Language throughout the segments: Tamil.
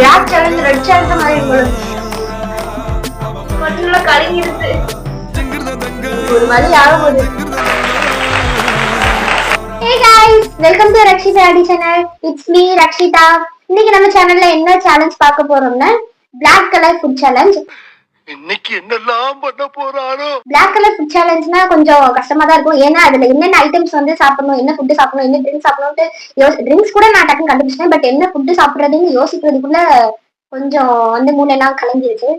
பிளாக் சேலஞ்ச் ரெட் சேலஞ்ச் மாதிரி கொஞ்சம் கலங்கிருச்சு ஒரு மாதிரி ஆகும்போது. Hey guys, welcome to Rakshita Adi channel. It's me Rakshita. இன்னைக்கு நம்ம சேனல்ல என்ன சேலஞ்ச் பார்க்க போறோம்னா Black color food challenge. இன்னைக்கு என்னெல்லாம் பண்ண போறாரோ. Black color food challengeனா கொஞ்சம் கஷ்டமா தான் இருக்கும். ஏன்னா அதுல என்னென்ன ஐட்டம்ஸ் வந்து சாப்பிடணும், என்ன ஃபுட் சாப்பிடணும், என்ன ட்ரிங்க்ஸ் சாப்பிடணும்ட்டு ட்ரிங்க்ஸ் கூட நான் டக்குன்னு கண்டுபிடிச்சேன். பட் என்ன ஃபுட் சாப்பிடுறதுன்னு யோசிக்கிறதுக்குள்ள கொஞ்சம் வந்து மூளையெல்லாம் கலங்கிருச்சு.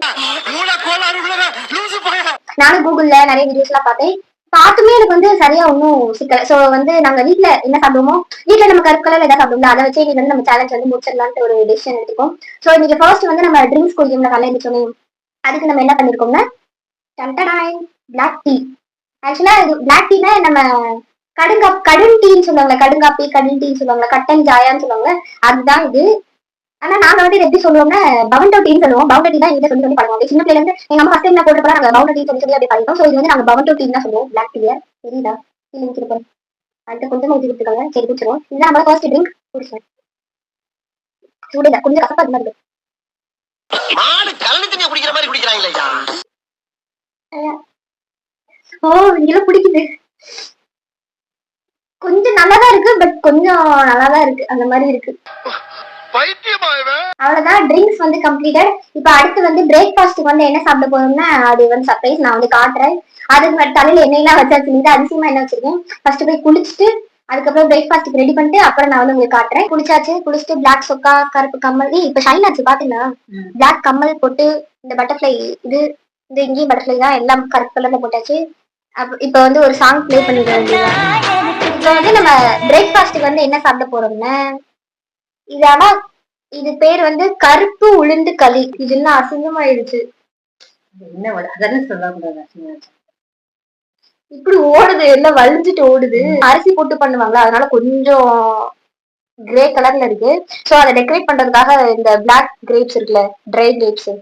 நானும் கூகுள்ல நிறைய வீடியோஸ் எல்லாம் பார்த்தேன். பார்த்துமே எனக்கு வந்து சரியா ஒன்றும் சிக்கல. ஸோ வந்து நாங்க வீட்டுல என்ன சாப்பிடுவோமோ, வீட்டுல நம்ம கருப்பு கலர்ல ஏதாவது சாப்பிடுவோம், அதை வச்சு இன்னைக்கு வந்து நம்ம சேலஞ்ச் வந்து முடிச்சிடலான்ட்டு ஒரு டெசிஷன் எடுத்துக்கோம். ஸோ இன்னைக்கு ஃபர்ஸ்ட் வந்து நம்ம ட்ரிங்க்ஸ் குடிக்கணும் காலையில சொன்னோம். அதுக்கு நம்ம என்ன பண்ணிருக்கோம்னா பிளாக் டீ. ஆக்சுவலா இது பிளாக் டீனா நம்ம கடும் டீன்னு சொல்லுவாங்க, கடுங்காப்பி கடும் டீன்னு சொல்லுவாங்க, கட்டன் ஜாயான்னு சொல்லுவாங்க, அதுதான் இது. ஆனா நாங்க வந்து எப்படி சொல்லுவோம்னா பவுண்டோ டீன்னு சொல்லுவோம். பவுண்டோ டீ தான் இங்க சொல்லி சொல்லி பழகுவோம். சின்ன பிள்ளைல இருந்து எங்க அம்மா ஃபர்ஸ்ட் டைம் போட்டு போல நாங்க பவுண்டோ டீ சொல்லி சொல்லி அப்படி பழகிட்டோம். ஸோ இது வந்து நாங்க பவுண்டோ டீ தான் சொல்லுவோம். பிளாக் டீ தெரியுதா? டீ ஊற்றிருப்போம், அடுத்து கொஞ்சம் ஊற்றி கொடுத்துருக்காங்க. சரி குடிச்சிருவோம். இதுதான் நம்ம ஃபர்ஸ்ட் ட்ரிங்க். குடிச்சோம். சூடுல கொஞ்சம் கசப்பா அது மாதிரி ஓ இங்கெல்லாம் பிடிக்குது. கொஞ்சம் நல்லாதான் இருக்கு, பட் கொஞ்சம் நல்லாதான் இருக்கு, அந்த மாதிரி இருக்கு. அவ்வளவுதான், ட்ரிங்க்ஸ் வந்து கம்ப்ளீட்டட். இப்ப அடுத்து வந்து பிரேக்ஃபாஸ்ட்டுக்கு வந்து என்ன சாப்பிட போறோம்னா அது வந்து சர்ப்ரைஸ், நான் வந்து காட்டுறேன். அதுக்கு தலையில எண்ணெயெல்லாம் வச்சாச்சு, அதிசயமா என்ன வச்சிருக்கேன். ஃபர்ஸ்ட் போய் குளிச்சுட்டு அதுக்கப்புறம் பிரேக்ஃபாஸ்ட்டுக்கு ரெடி பண்ணிட்டு அப்புறம் நான் வந்து உங்களுக்கு காட்டுறேன். குளிச்சுட்டு பிளாக் சொக்கா கருப்பு கம்மல், இப்ப ஷைன் ஆச்சு பாத்தீங்களா? பிளாக் கம்மல் போட்டு இந்த பட்டர்ஃபிளை இது இந்த இங்கேயும் பட்டர்ஃபிளை தான், எல்லாம் கருப்பு கலர்ல போட்டாச்சு. இப்ப வந்து ஒரு சாங் பிளே பண்ணிடுறோம். இப்ப வந்து நம்ம பிரேக்ஃபாஸ்ட்டுக்கு வந்து என்ன சாப்பிட போறோம்னா இது, ஆனா இது பேர் வந்து கருப்பு உளுந்து களி. இதெல்லாம் அசிங்கமாயிடுச்சு. என்ன அதென்ன சொல்லக்கூடாது, இப்படி ஓடுது, எல்லாம் வலிஞ்சிட்டு ஓடுது. அரிசி போட்டு பண்ணுவாங்க, அதனால கொஞ்சம் கிரே கலர்ல இருக்கு. சோ அதை டெக்கரேட் பண்றதுக்காக இந்த பிளாக் கிரேப்ஸ் இருக்குல்ல, ட்ரை கிரேப்ஸ்,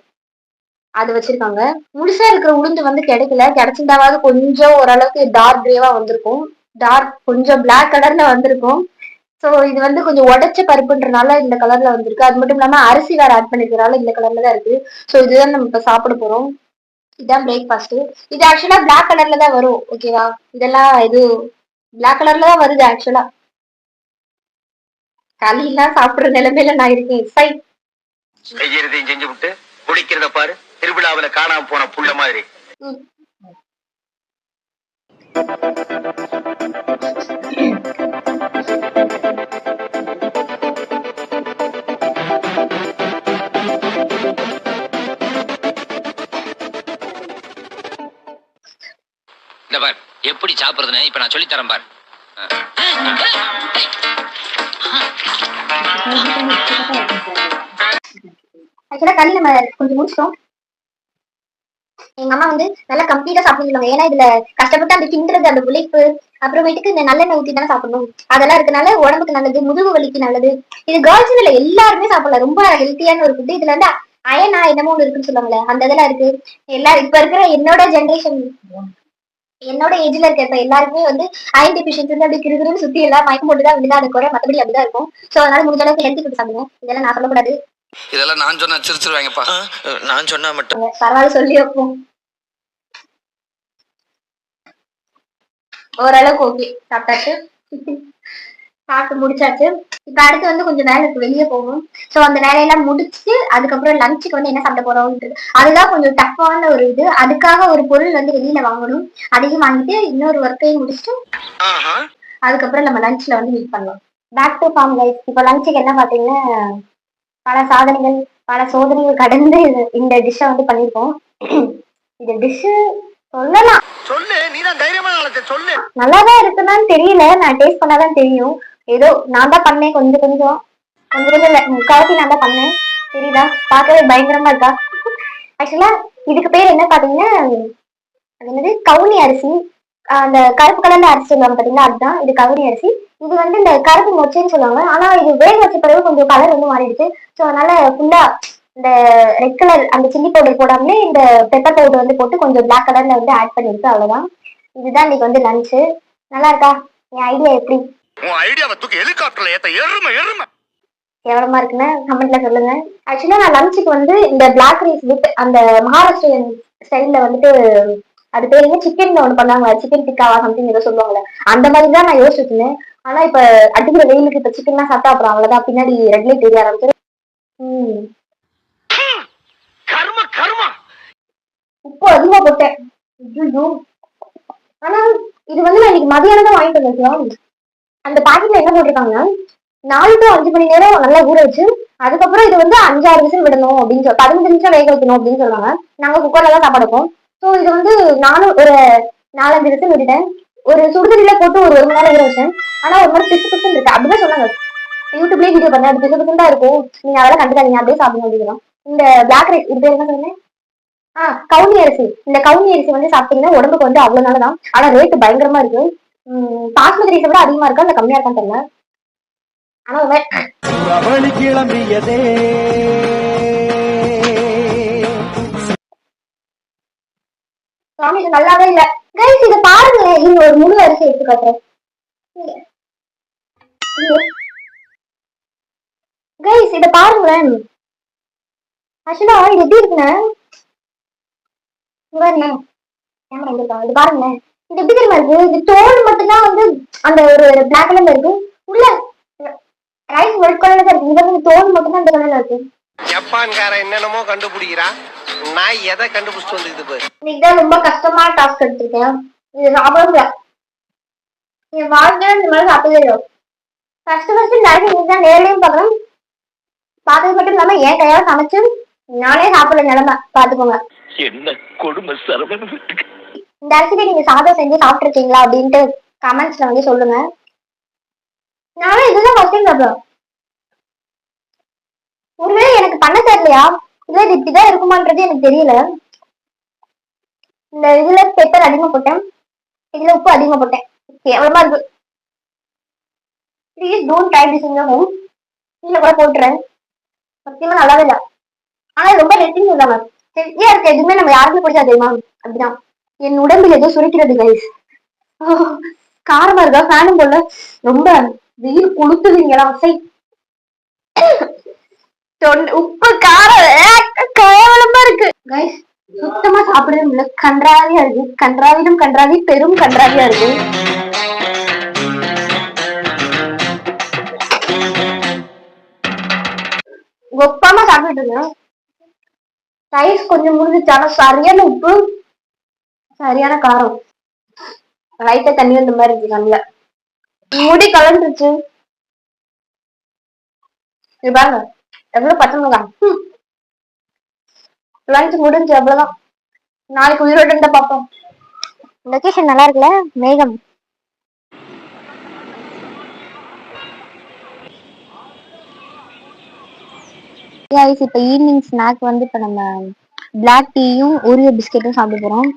அது வச்சிருக்காங்க. முழுசா இருக்கிற உளுந்து வந்து கிடைக்கல. கிடைச்சிருந்தாவது கொஞ்சம் ஓரளவுக்கு டார்க் கிரேவா வந்திருக்கும், டார்க் கொஞ்சம் பிளாக் கலர்ல வந்திருக்கும். சோ இது வந்து கொஞ்சம் உடைச்ச பருப்புன்றனால இந்த கலர்ல வந்திருக்கு. அது மட்டும் இல்லாம அரிசி வேற ஆட் பண்ணிருக்கனால இந்த கலர்ல தான் இருக்கு. சோ இதுதான் நம்ம இப்ப சாப்பிட போறோம். இதுதான் பிரேக்ஃபாஸ்ட். இது ஆக்சுவலா பிளாக் கலர்ல தான் வரும், ஓகேவா? இதெல்லாம் இது பிளாக் கலர்ல தான் வருது ஆக்சுவலா. களி எல்லாம் சாப்பிடுற நிலைமையில நான் இருக்கேன். செய்யறதையும் செஞ்சு விட்டு குடிக்கிறத பாரு, திருவிழாவில காணாம போன புள்ள மாதிரி. எப்படி சாப்பிடுறதுன்னு இப்ப நான் சொல்லி தரேன் பார். ஆக்சுவலா களி நம்ம கொஞ்சம் முடிச்சிட்டோம். எங்க அம்மா வந்து நல்லா கம்ப்ளீட்டா சாப்பிடுவாங்க. ஏன்னா இதுல கஷ்டப்பட்டு அந்த கிண்டுறது, அந்த உழைப்பு, அப்புறமேட்டுக்கு இந்த நல்லெண்ணெய் ஊத்தி தானே சாப்பிடணும். அதெல்லாம் இருக்கனால உடம்புக்கு நல்லது, முதுகு வலிக்கு நல்லது. இது கேர்ள்ஸ் இல்ல, எல்லாருமே சாப்பிடலாம். ரொம்ப ஹெல்த்தியான ஒரு ஃபுட். இதுல வந்து அயனா என்னமோ ஒண்ணு இருக்குன்னு சொல்லுவாங்களே, அந்த இதெல்லாம் இருக்கு. எல்லாரும் இப்ப இருக்கிற என்னோட ஜென்ரேஷன், என்னோட ஏஜ்ல இருக்க இப்ப எல்லாருக்குமே வந்து அயன் டெபிஷியன்சி வந்து அப்படி கிருகிருன்னு சுத்தி எல்லாம் மயக்கம் போட்டுதான் அப்படிதான் அது குறை, மத்தபடி அப்படிதான் இருக்கும். சோ அதனால முடிஞ்ச அளவுக்கு ஹெல்த்தி ஃபுட் சாப்பிடுங்க. இதெல்லாம் நான் சொல்லக்கூடாது, இதெல்லாம் நான் சொன்னா சிரிச்சிருவாங்கப்பா. நான் சொன்னா மட்டும் பரவாயில்ல, சொல்லி வைப்போம். ஓரளவுக்கு ஓகே, சாப்பிட்டாச்சு. சாப்பிட்டு முடிச்சாச்சு. இப்ப அடுத்து வந்து கொஞ்சம் வேலை இருக்கு, வெளியே போகும். சோ அந்த வேலையெல்லாம் முடிச்சுட்டு அதுக்கப்புறம் லஞ்சுக்கு வந்து என்ன சாப்பிட போறோம்ன்றது அதுதான் கொஞ்சம் டஃப்பான ஒரு இது. அதுக்காக ஒரு பொருள் வந்து வெளியில வாங்கணும். அதையும் வாங்கிட்டு இன்னொரு ஒர்க்கையும் முடிச்சுட்டு அதுக்கப்புறம் நம்ம லஞ்ச்ல வந்து மீட் பண்ணலாம். Back to farm life. இப்ப லஞ்சுக்கு என்ன பாத்தீங்கன்னா பல சாதனைகள் பல சோதனைகள் கடந்து இந்த டிஷ்ஷை வந்து பண்ணிருக்கோம். இந்த டிஷ்ஷு சொல்லலாம், சொல்லு, நீதான் தைரியமான ஆளத்தை சொல்லு. நல்லாதான் இருக்குதான்னு தெரியல, நான் டேஸ்ட் பண்ணாதான் தெரியும். ஏதோ நான் தான் பண்ணேன், கொஞ்சம் கொஞ்சம் இல்ல, முக்காவாசி நான் தான் பண்ணேன். தெரியுதா? பார்க்கவே பயங்கரமா இருக்கா? ஆக்சுவலா இதுக்கு பேர் என்ன பாத்தீங்கன்னா அது என்னது, கவுனி அரிசி. அந்த கருப்பு கலர்ல அரிசி சொல்லுவாங்க பாத்தீங்களா, அதுதான் இது கவுனி அரிசி. இது வந்து இந்த கருப்பு மொச்சைன்னு சொல்லுவாங்க. ஆனா இது வேக வச்ச பிறகு கொஞ்சம் கலர் வந்து மாறிடுச்சு. ஸோ அதனால ஃபுல்லா இந்த ரெட் கலர் அந்த சில்லி பவுடர் போடாமலே இந்த பெப்பர் பவுடர் வந்து போட்டு கொஞ்சம் பிளாக் கலர்ல வந்து ஆட் பண்ணிருக்கு, அவ்வளவுதான். இதுதான் இன்னைக்கு வந்து லஞ்சு. நல்லா இருக்கா? என் ஐடியா எப்படி? உன் ஐடியாவை தூக்கி ஹெலிகாப்டர்ல ஏத்த எருமை. கேவலமா இருக்குன்னு கமெண்ட்ல சொல்லுங்க. ஆக்சுவலா நான் லஞ்சுக்கு வந்து இந்த பிளாக் ரைஸ் வித் அந்த மகாராஷ்டிரியன் ஸ்டைல்ல வந்துட்டு அது பேர் என்ன சிக்கன்ல ஒண்ணு பண்ணாங்க, சிக்கன் டிக்காவா சம்திங் ஏதோ சொல்லுவாங்கல்ல, அந்த மாதிரி தான் நான் யோசிச்சுட்டு இருந்தேன். ஆனா இப்ப அடிக்கிற வெயிலுக்கு இப்ப சிக்கன் எல்லாம் சாப்பிட்டா அப்புறம் அவ்வளவுதான், பின்னாடி ரெட் லைட் தெரிய ஆரம்பிச்சிடும். கர்ம கர்மா. உப்பு அதிகமா போட்டேன். ஐயோ. ஆனா இது வந்து நான் இன்னைக்கு மதியானம் தான் வாங்கிட்டு வந்தேன். அந்த பாக்கெட்ல என்ன போட்டிருக்காங்கன்னா 4 to 5 மணி நேரம் நல்லா ஊற வச்சு அதுக்கப்புறம் இது வந்து 5-6 விசில் விடணும் அப்படின்னு சொல்லி 15 நிமிஷம் வேக வைக்கணும் அப்படின்னு சொல்லுவாங்க. நாங்க குக்கர்ல தான் சாப்பாடு வைப்போம். ஸோ இது வந்து நானும் ஒரு 4-5 விசில் விட்டுட்டேன். ஒரு சுடுதண்ணில போட்டு ஒரு 1 மணி நேரம் ஊற வச்சேன். ஆனா ஒரு மாதிரி பிசு பிசுன்னு இருக்கு அப்படிதான் சொன்னாங்க. யூடியூப்லயே வீடியோ பண்ணேன், அது பிசு பிசுன்னு தான் இருக்கும், நீங்க அதெல்லாம் கண்டுக்காதீங்க அப்படியே சாப்பிடுங்க அப்படிங்கிறோம். இந்த பிளாக் ரைஸ் இது பேர் என்ன சொன்னேன், கவுனி அரிசி. இந்த கவுனி அரிசி வந்து சாப்பிட்டீங்கன்னா உடம்புக்கு வந்து அவ்வளவு நல்லதான். ஆனா ரேட் பயங்கரமா இருக்கு. பாஸ்மதி ரைஸை விட அதிகமா இருக்கா இல்ல கம்மியா இருக்கான்னு தெரியல. ஆனா அவளி கிளம்பியதே சாமி இது நல்லாவே இல்ல. கைஸ் இத பாருங்களேன், இங்க ஒரு முழு அரிசி எடுத்து காட்டுறேன். கைஸ் இத பாருங்களேன். ஆக்சுவலா இது எப்படி இருக்குன்னா, இது பாருங்களேன், இது எப்படி தெரியுமா இருக்கு, இது தோல் மட்டும்தான் வந்து அந்த ஒரு பிளாக் கலர்ல இருக்கு, உள்ள ரைஸ் ஒயிட் கலர்ல தான் இருக்கு. இங்க தோல் மட்டும்தான் அந்த கலர்ல இருக்கு. ஜப்பான்கார என்னென்னமோ கண்டுபிடிக்கிறா, நான் எதை கண்டுபிடிச்சிட்டு வந்துக்குது. இன்னைக்குதான் ரொம்ப கஷ்டமான டாஸ்க் எடுத்திருக்கேன். இது சாப்பிட என் வாழ்க்கையில இந்த மாதிரி சாப்பிடவே இல்லை. ஃபர்ஸ்ட் நிறைய இன்னைக்கு தான் நேர்லயும் பார்க்கலாம். பார்த்தது மட்டும் இல்லாம என் கையால சமைச்சு நானே சாப்பிட நிலைமை பாத்துக்கோங்க. என்ன கொடுமை சரவண. இந்த அரிசிக்கு நீங்க சாதம் செஞ்சு சாப்பிட்டுருக்கீங்களா அப்படின்ட்டு கமெண்ட்ஸ்ல வந்து சொல்லுங்க. நானும் இதுதான் ஃபர்ஸ்ட் டைம் சாப்பிடுவேன். ஒருவேளை எனக்கு பண்ண தெரியலையா இல்ல இது இப்படிதான் இருக்குமான்றது எனக்கு தெரியல. இந்த இதுல பெப்பர் அதிகமா போட்டேன், இதுல உப்பு அதிகமா போட்டேன். கேவலமா இருக்கு. Please don't try this in your home. கீழே கூட போட்டுறேன். சத்தியமா நல்லாவே இல்லை. ஆனா ரொம்ப ஹெல்த்தின்னு சொல்லாம ஹெல்த்தியா இருக்கு. எதுவுமே நம்ம யாருக்குமே பிடிச்சா தெரியுமா, அப்படிதான். என் உடம்பில் ஏதோ சுருக்கிறது கைஸ். காரமா இருக்கா ஃபேனும் போல, ரொம்ப வெயில் கொளுத்துவீங்களா சை. உப்பு காரம் கேவலமா இருக்கு கைஸ். சுத்தமா சாப்பிடவே முடியல, கன்றாவியா இருக்கு. கன்றாவிலும் கன்றாவி, பெரும் கன்றாவியா இருக்கு. ஒப்பாம சாப்பிட்டு இருக்கேன். ரைஸ் கொஞ்சம் முடிஞ்சிச்சானா சரியான உப்பு, சரியான காரம், லைட்டா தண்ணி வந்த மாதிரி இருக்கு கண்ணுல, முடி கலந்துருச்சு. இது பாருங்க எவ்வளவு பச்சை மிளகாய். லஞ்ச் முடிஞ்சு அவ்வளவுதான். நாளைக்கு உயிரோடு இருந்தா பார்ப்போம். லொகேஷன் நல்லா இருக்குல்ல, மேகம். இப்ப ஈவினிங் ஸ்நாக் வந்து இப்ப நம்ம பிளாக் டீயும் ஓரியோ பிஸ்கெட்டும் சாப்பிட போறோம்.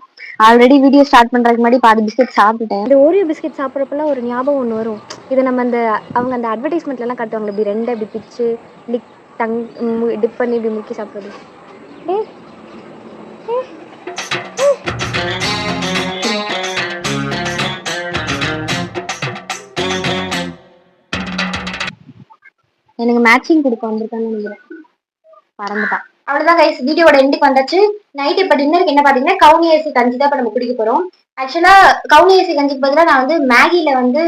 ஆல்ரெடி வீடியோ ஸ்டார்ட் பண்றதுக்கு முன்னாடி பாதி பிஸ்கெட் சாப்பிட்டுட்டேன். இந்த ஓரியோ பிஸ்கெட் சாப்பிட்றப்பெல்லாம் ஒரு ஞாபகம் ஒன்று வரும். இதை நம்ம அந்த அவங்க அந்த அட்வர்டைஸ்மெண்ட்ல எல்லாம் காட்டுவாங்க, இப்படி ரெண்டை இப்படி பிச்சு லிக் டங் டிப் பண்ணி இப்படி முக்கி சாப்பிடுறது. எனக்கு மேட்சிங் கொடுக்க வந்திருக்கான்னு நினைக்கிறேன், பறந்துட்டான். அவ்வளவுதான் கைஸ், வீடியோட எண்டுக்கு வந்தாச்சு. நைட் இப்ப டின்னருக்கு என்ன பாத்தீங்கன்னா கவுனி அரிசி கஞ்சி தான் இப்ப நம்ம குடிக்க போறோம். ஆக்சுவலா கவுனி அரிசி கஞ்சிக்கு பதிலாக நான் வந்து மேகில வந்து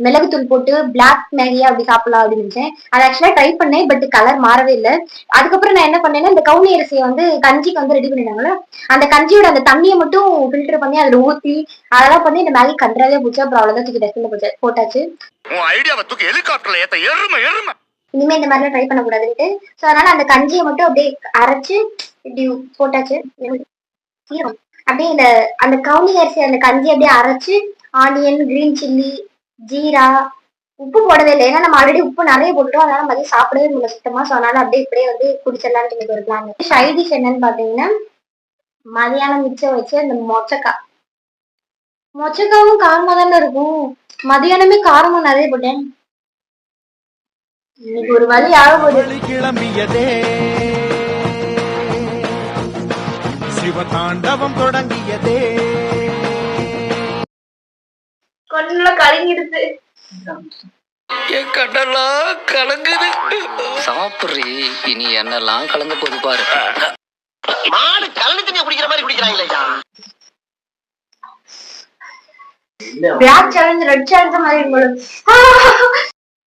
மிளகுத்தூள் போட்டு பிளாக் மேகியா அப்படி சாப்பிடலாம் அப்படின்னு நினைச்சேன். அதை ஆக்சுவலா ட்ரை பண்ணேன், பட் கலர் மாறவே இல்லை. அதுக்கப்புறம் நான் என்ன பண்ணேன்னா இந்த கவுனி அரிசியை வந்து கஞ்சிக்கு வந்து ரெடி பண்ணிட்டாங்களா, அந்த கஞ்சியோட அந்த தண்ணியை மட்டும் ஃபில்டர் பண்ணி அதுல ஊத்தி அதெல்லாம் பண்ணி இந்த மேகி கன்றாவே போச்சு. அப்புறம் அவ்வளவுதான் தூக்கி டஸ்ட்பின்ல போட்டாச்சு. இனிமே இந்த மாதிரிலாம் ட்ரை பண்ணக்கூடாதுன்ட்டு ஸோ அதனால அந்த கஞ்சியை மட்டும் அப்படியே அரைச்சு இப்படி போட்டாச்சு. அப்படியே இந்த அந்த கவுனி அரிசி அந்த கஞ்சி அப்படியே அரைச்சு ஆனியன், கிரீன் சில்லி, ஜீரா, உப்பு போடவே இல்லை, ஏன்னா நம்ம ஆல்ரெடி உப்பு நிறைய போட்டுட்டோம். அதனால மதியம் சாப்பிடவே முடியல சுத்தமா. ஸோ அதனால அப்படியே இப்படியே வந்து குடிச்சிடலான்னு எனக்கு ஒரு பிளான். சைடிஷ் என்னன்னு பாத்தீங்கன்னா மதியானம் மிச்சம் வச்சு அந்த மொச்சக்காவும் காரமா தானே இருக்கும். மதியானமே காரமா நிறைய போட்டேன். இன்னைக்கு ஒரு வழி ஆக போகுது. கிளம்பியதே சிவதாண்டவம் தொடங்கியதே கொஞ்சம் கலங்கிடுச்சு. என் கண்ணெல்லாம் கலங்குது. சாப்பிட்றி, இனி என்னெல்லாம் கலங்க போது பாரு. மாடு கலனி தண்ணியை குடிக்கிற மாதிரி குடிக்கிறாங்களேயா. பிளாக் சேலஞ்ச் ரெட் சேலஞ்ச் மாதிரி இருக்கும்.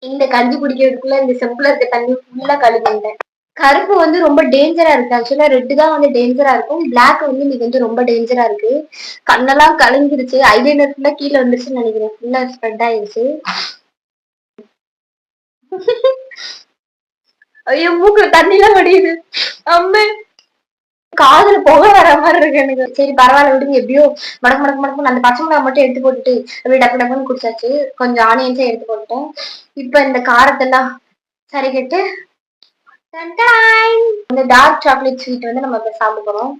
இந்த கஞ்சி குடிக்கிறதுக்குள்ள இந்த செம்புல இருக்க தண்ணி ஃபுல்லா கழுவிட்டேன். கருப்பு வந்து ரொம்ப டேஞ்சரா இருக்கு. ஆக்சுவலா ரெட் தான் வந்து டேஞ்சரா இருக்கும். பிளாக் வந்து இன்னைக்கு வந்து ரொம்ப டேஞ்சரா இருக்கு. கண்ணெல்லாம் கலங்கிருச்சு. ஐலைனர் ஃபுல்லா கீழே வந்துருச்சுன்னு நினைக்கிறேன். ஃபுல்லா ஸ்ப்ரெட் ஆயிருச்சு. ஐயோ மூக்குல தண்ணிலாம் வடியுது. அம்மே காதுல புகை வர மாதிரி இருக்கு எனக்கு. சரி பரவாயில்ல விடுங்க, எப்படியோ மடக்கு மடக்கு மடக்கு அந்த பச்சை மிளகா மட்டும் எடுத்து போட்டுட்டு அப்படியே டக்கு டக்குன்னு குடிச்சாச்சு. கொஞ்சம் ஆனியன்ஸே எடுத்து போட்டுட்டோம். இப்ப இந்த காரத்தெல்லாம் சரி கட்டு இந்த டார்க் சாக்லேட் ஸ்வீட் வந்து நம்ம இப்ப சாப்பிட போறோம்.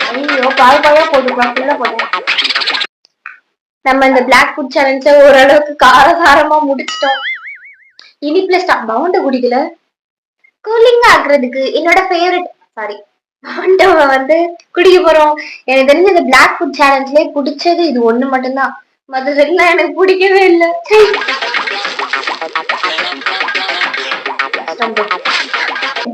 ஐயோ பால் பாயா போட்டுக்கலாம், ஃபுல்லா போட்டேன். நம்ம இந்த பிளாக் ஃபுட் சேலஞ்ச ஓரளவுக்கு காரசாரமா முடிச்சிட்டோம். இனிப்புல பவுண்ட குடிக்கல. கூலிங் ஆக்குறதுக்கு என்னோட ஃபேவரட் பவுண்டவை வந்து குடிக்க போறோம். எனக்கு தெரிஞ்ச இந்த பிளாக் ஃபுட் சேலஞ்ச்லயே பிடிச்சது இது ஒண்ணு மட்டும்தான். மற்றதெல்லாம் எனக்கு பிடிக்கவே இல்லை.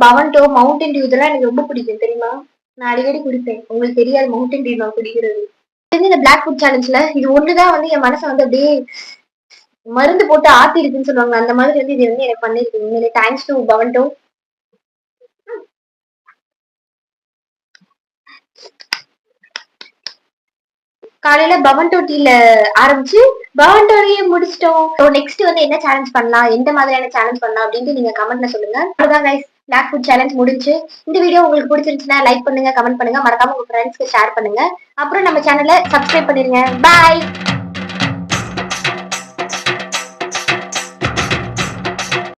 பவன்டோ மவுண்டன் டியூ இதெல்லாம் எனக்கு ரொம்ப பிடிக்கும் தெரியுமா. நான் அடிக்கடி குடிப்பேன். உங்களுக்கு தெரியாது மவுண்டன் டியூ நான் குடிக்கிறது. இந்த பிளாக் ஃபுட் சேலஞ்ச்ல இது ஒண்ணுதான் வந்து என் மனசை வந்து அப்படியே மருந்து போட்டு ஆத்தி இருக்குன்னு சொல்லுவாங்க. அந்த மாதிரி வந்து இது வந்து எனக்கு பண்ணிருக்கு. உண்மையிலே தேங்க்ஸ் டு பவன்டோ. காலையில பவன்டோ டீல ஆரம்பிச்சு பவன்டோலையே முடிச்சிட்டோம். நெக்ஸ்ட் வந்து என்ன சேலஞ்ச் பண்ணலாம், எந்த மாதிரியான சேலஞ்ச் பண்ணலாம் அப்படின்ட்டு நீங்க கமெண்ட்ல சொல்லுங்க. அதான் கைஸ், பிளாக் ஃபுட் சேலஞ்ச் முடிஞ்சு. இந்த வீடியோ உங்களுக்கு பிடிச்சிருந்துச்சுன்னா லைக் பண்ணுங்க, கமெண்ட் பண்ணுங்க, மறக்காம உங்க ஃப்ரெண்ட்ஸ்க்கு ஷேர் பண்ணுங்க. அப்புறம் நம்ம சேனலை சப்ஸ்கிரைப் பண்ணிருங்க. பாய்.